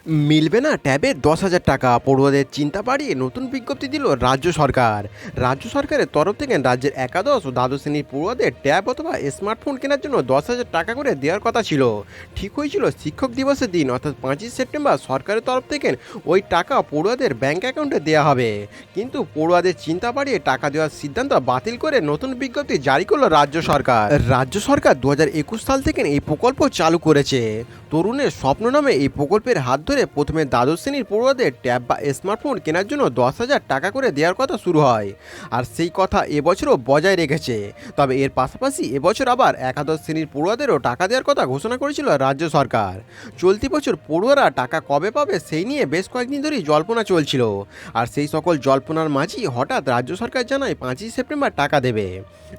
মিলবে না ট্যাবের 10,000 টাকা, পড়ুয়াদের চিন্তা বাড়িয়ে নতুন বিজ্ঞপ্তি দিল রাজ্য সরকার। রাজ্য সরকারের তরফ থেকে রাজ্যের একাদশ ও দ্বাদশ শ্রেণীর পড়ুয়াদের ট্যাব অথবা স্মার্টফোন কেনার জন্য 10,000 টাকা করে দেওয়ার কথা ছিল। ঠিক হয়েছিল শিক্ষক দিবসের দিন, অর্থাৎ 5ই সেপ্টেম্বর সরকারের তরফ থেকে ওই টাকা পড়ুয়াদের ব্যাংক অ্যাকাউন্টে দেওয়া হবে। কিন্তু পড়ুয়াদের চিন্তা বাড়িয়ে টাকা দেওয়ার সিদ্ধান্ত বাতিল করে নতুন বিজ্ঞপ্তি জারি করলো রাজ্য সরকার। রাজ্য সরকার 2021 সাল থেকে এই প্রকল্প চালু করেছে। তরুণের স্বপ্ন নামে এই প্রকল্পের হাত ধরে প্রথমে দ্বাদশ শ্রেণীর পড়ুয়াদের ট্যাব বা স্মার্টফোন কেনার জন্য 10,000 টাকা করে দেওয়ার কথা শুরু হয়। আর সেই কথা এবছরও বজায় রেখেছে। তবে এর পাশাপাশি এবছর আবার একাদশ শ্রেণীর পড়ুয়াদেরও টাকা দেওয়ার কথা ঘোষণা করেছিল রাজ্য সরকার। চলতি বছর পড়ুয়ারা টাকা কবে পাবে সেই নিয়ে বেশ কয়েকদিন ধরেই জল্পনা চলছিল। আর সেই সকল জল্পনার মাঝেই হঠাৎ রাজ্য সরকার জানায় 5ই সেপ্টেম্বর টাকা দেবে।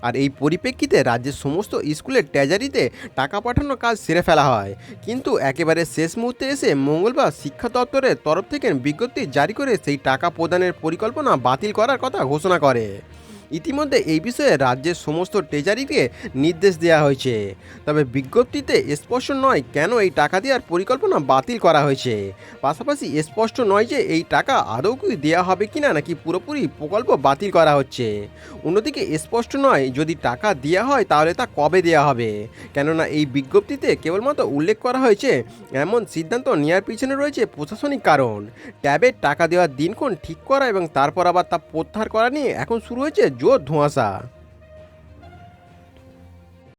আর এই পরিপ্রেক্ষিতে রাজ্যের সমস্ত স্কুলের ট্রেজারিতে টাকা পাঠানোর কাজ সেরে ফেলা হয়। কিন্তু একেবারে শেষ মুহূর্তে এসে মঙ্গলবার শিক্ষা দপ্তরের তরফ থেকে বিজ্ঞপ্তি জারি করে সেই টাকা প্রদানের পরিকল্পনা বাতিল করার কথা ঘোষণা করে। ইতিমধ্যে এই বিষয়ে রাজ্যের সমস্ত ট্রেজারিকে নির্দেশ দেওয়া হয়েছে। তবে বিজ্ঞপ্তিতে স্পষ্ট নয় কেন এই টাকা দেওয়ার পরিকল্পনা বাতিল করা হয়েছে। পাশাপাশি স্পষ্ট নয় যে এই টাকা আদৌ কি দেওয়া হবে কিনা, নাকি পুরোপুরি প্রকল্প বাতিল করা হচ্ছে। অন্যদিকে স্পষ্ট নয় যদি টাকা দেওয়া হয় তাহলে তা কবে দেওয়া হবে। কেননা এই বিজ্ঞপ্তিতে কেবলমাত্র উল্লেখ করা হয়েছে এমন সিদ্ধান্ত নেওয়ার পিছনে রয়েছে প্রশাসনিক কারণ। ট্যাবের টাকা দেওয়ার দিনক্ষণ ঠিক করা এবং তারপর আবার তা প্রত্যাহার করা নিয়ে এখন শুরু হয়েছে জোর ধোঁয়াশা।